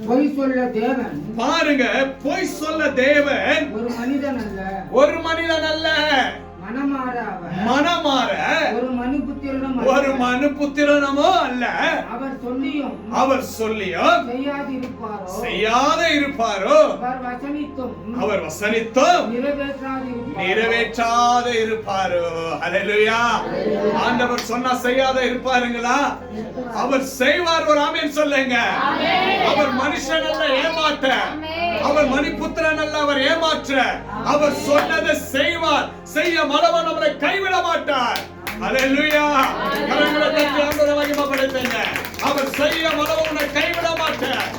பொய் சொல்ல தேவன், பாருங்க, பொய் சொல்ல தேவன் ஒரு மனிதன் அல்ல, ஒரு மனிதன் அல்ல, மனமாற அவர், மனமாற ஒரு மனுபுத்திரனும் ஒரு மனுபுத்திரனமோ அல்ல, அவர் சொல்லியும் செய்யாத இருப்பாரோ, அவர் வசனித்தும் நிறைவேற்றாத இருப்பாரோ. அல்லேலூயா. ஆண்டவர் சொன்னா செய்யாத இருப்பாருங்களா? அவர் செய்வார். ஒரு ஆமென் சொல்லுங்க. அவர் மனுஷன் அல்ல ஏமாற்ற, அவர் மணிபுத்திரன் அல்ல அவர் ஏமாற்ற. அவர் சொன்னதை செய்வார். செய்ய மலவன் அவரை கைவிட மாட்டார். அல்லேலூயா. கரங்களை தட்டி ஆண்டவரை மகிமைப்படுத்துங்க. அவர் செய்ய மலவனை கைவிட மாட்டார்.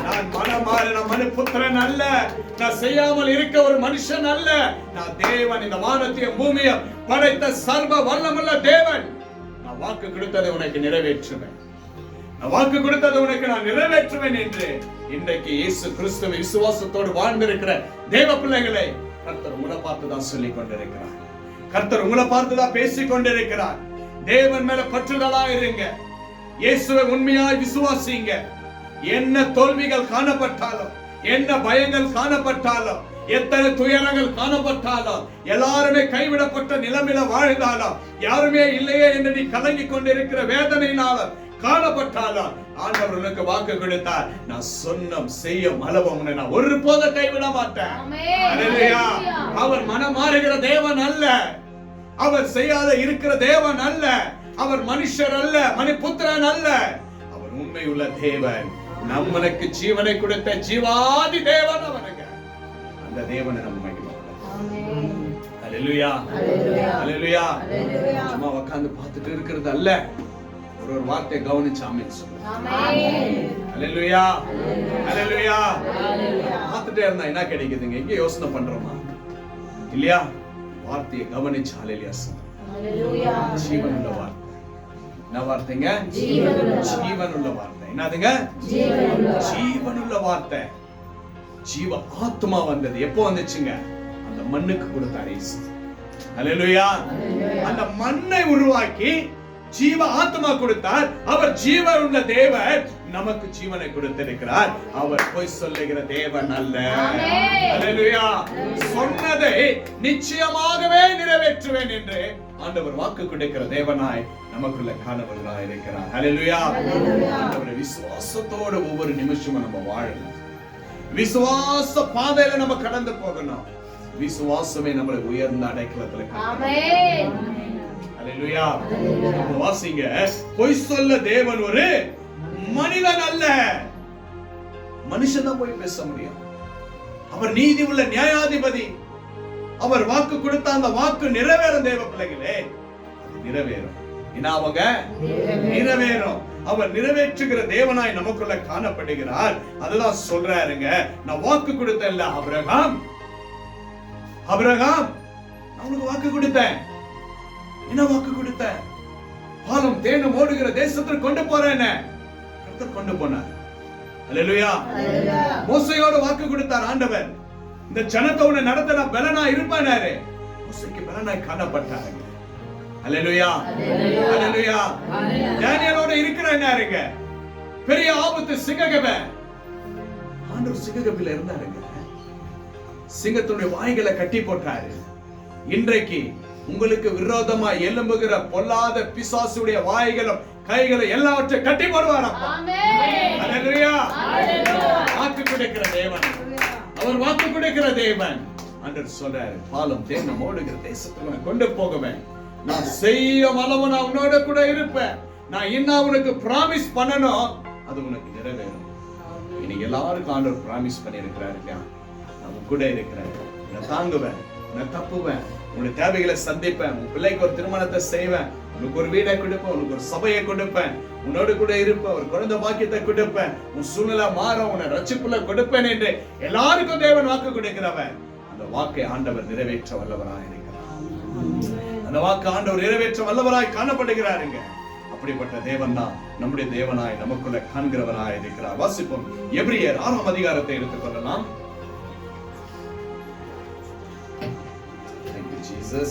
நான் மனமாறின மனுபுத்திரன் அல்ல, நான் செய்யாமல் இருக்க ஒரு மனுஷன் அல்ல. நான் தேவன், இந்த வானத்தையும் பூமியையும் படைத்த சர்வ வல்லமுள்ள தேவன். நான் வாக்கு கொடுத்ததை உனக்கு நிறைவேற்றுவேன், நான் வாக்கு கொடுத்ததை உனக்கு நான் நிறைவேற்றுவேன் என்று இன்றைக்கு இயேசு கிறிஸ்துவ விசுவாசத்தோடு வாழ்ந்திருக்கிற தேவ பிள்ளைகளை கர்த்தர் உங்களை பார்த்துதான் சொல்லிக் கொண்டிருக்கிறார். கர்த்தர் உங்களை பார்த்துதான் பேசிக் கொண்டிருக்கிறார். தேவன் மேல பற்றுதலா இருங்க. இயேசுவை உண்மையாய் விசுவாசிங்க. என்ன தோல்விகள் காணப்பட்டாலும், என்ன பயங்கள் காணப்பட்டாலும், எத்தனை துயரங்கள் காணப்பட்டாலும், எல்லாருமே கைவிடப்பட்ட நிலைமையில வாழ்ந்தாலும், யாருமே இல்லையே என்று நீ கலங்கி கொண்டிருக்கிற வேதனையினாலும் காணப்பட்டாலும், ஆண்டவர் உனக்கு வாக்கு கொடுத்தார். நான் சொன்ன செய்யும் அளவு உன்னை நான் ஒருபோதும் கைவிட மாட்டேன். அல்லேலூயா. அவர் மனம் மாறுகிற தேவன் அல்ல, அவர் செய்யாத இருக்கிற தேவன் அல்ல, அவர் மனுஷர் அல்ல, மணிபுத்திரன் அல்ல. அவர் உண்மை உள்ள தேவன். நம்மளுக்கு ஜீவனை கொடுத்த ஜீவாதி தேவன் அவனுக்கு. அந்த தேவனை நம்ம மகிமைப்படுத்தலாம். அல்லேலூயா. அல்லேலூயா. சும்மா உட்கார்ந்து பார்த்துட்டு இருக்கிறது அல்ல, ஒரு வார்த்தையை கவனிச்சு ஆமென் சொல்லுங்க. அல்லேலூயா. அல்லேலூயா. பார்த்துட்டே இருந்தா என்ன கிடைக்குதுங்க? எங்க யோசனை பண்றோமா இல்லையா? வார்த்தையை கவனிச்சு அல்லேலூயா சொல்லுங்க. ஜீவனுள்ள வார்த்தை. என்ன வார்த்தைங்க? ஜீவனுள்ள வார்த்தை. என்னதுங்க? ஜீவனுள்ள வார்த்தை. ஜீவ ஆத்மா வந்தது. எப்போ வந்துச்சுங்க? அந்த மண்ணுக்கு கொடுத்தார் இயேசு. அல்லேலூயா. அந்த மண்ணை உருவாக்கி ஜீவ ஆத்மா கொடுத்தார். அவர் ஜீவன் உள்ள தேவன், நமக்கு ஜீவனை கொடுத்திருக்கிறார். அவர் பொய் சொல்லுகிற தேவன் அல்ல. அல்லேலூயா. சொன்னதை நிச்சயமாகவே நிறைவேற்றுவேன் என்று ஆண்டவர் வாக்கு கொடுக்கிற தேவனாய் நமக்குள்ள காணவர்களாய் இருக்கிறார். அல்லேலூயா. ஆண்டவரை விசுவாசத்தோடு ஒவ்வொரு நிமிஷமும் நம்ம வாழணும். விசுவாச பாதையில நம்ம கடந்து போகணும். விசுவாசமே நம்மளை உயர்ந்த அடைக்கலத்துல. ஆமென். அல்லேலூயா. வாசிங்க. பொய் சொல்ல தேவன் ஒரு மனிதன் அல்ல. மனுஷன் தான் போய் பேச முடியும். அவர் நீதி உள்ள நியாயாதிபதி. அவர் வாக்கு கொடுத்த அந்த வாக்கு நிறைவேறும். தேவ பிள்ளைகளே, நிறைவேறும். என்ன அவங்க நிறைவேறும். அவர் நிறைவேற்றுகிற தேவனாய் நமக்குள்ள காணப்படுகிறார். அதுதான் சொல்றாருங்க. நான் வாக்கு கொடுத்தேன்ல ஆபிரகாம், ஆபிரகாம் நான் உனக்கு வாக்கு கொடுத்தேன். என்ன வாக்கு கொடுத்த? பாலும் தேனும் ஓடுகிற தேசத்துக்கு கொண்டு போறேன். கர்த்தர் கொண்டு போனார். அல்லேலூயா. மோசேயோடு வாக்கு கொடுத்தார் ஆண்டவர். இந்த ஜனத்தை உன்னை நடத்த நான் பலனா இருப்பேனாரு. மோசேக்கு பலனாய் காணப்பட்டாருங்க. அல்லேலூயா. அல்லேலூயா. தானியேலோட இருக்கிறாருங்க. பெரிய ஆபத்து சிங்ககபை. ஆண்டவர் சிங்ககபையில இருந்தாருங்க. சிங்கத்துடைய வாய்களை கட்டி போட்டாரு. இன்றைக்கு உங்களுக்கு விரோதமா எழும்புகிற பொல்லாத பிசாசுடைய வாய்களும் கைகளும் எல்லாவற்றையும் கட்டி போடுவாராம். அல்லேலூயா. வாக்கு கொடுக்கிற தேவன், அவர் வாக்கு கொடுக்கிற தேவன். ஆண்டவர் சொல்றாரு, பாலும் தேனும் ஓடுகிற தேசத்துக்கு நான் கொண்டு போகுவேன். நான் செய்யும் அளவு நான் உன்னோட கூட இருப்பேன். நான் இன்னும் உனக்கு பிராமிஸ் பண்ணணும், அது உனக்கு நிறைவேறும். இன்னைக்கு எல்லாருக்கும் ஆண்டவர் பிராமிஸ் பண்ணி இருக்கிறாருங்க. நான் கூட இருக்கிறேன், நான் தாங்குவேன், நான் தப்புவேன், உன்னுடைய தேவைகளை சந்திப்பேன், உன் பிள்ளைக்கு ஒரு திருமணத்தை செய்வேன், உனக்கு ஒரு வீடை கொடுப்பேன், உனக்கு ஒரு சபையை கொடுப்பேன், உன்னோடு கூட இருப்பேன், ஒரு குழந்தை பாக்கியத்தை கொடுப்பேன், உன் சூழ்நிலை மாறும், உன்னை ரட்சிப்புல கொடுப்பேன் என்று எல்லாருக்கும் தேவன் வாக்கு கொடுக்கிறவன். அந்த வாக்கை ஆண்டவர் நிறைவேற்ற வல்லவராய் இருக்கிறார். அந்த வாக்கு ஆண்டவர் நிறைவேற்ற வல்லவராய் காணப்படுகிறாருங்க. அப்படிப்பட்ட தேவன் தான் நம்முடைய தேவனாய் நமக்குள்ள காண்கிறவராய் இருக்கிறார். வாசிப்போம். எபிரியர் 6ஆம் அதிகாரத்தை எடுத்துக்கொள்ளலாம்.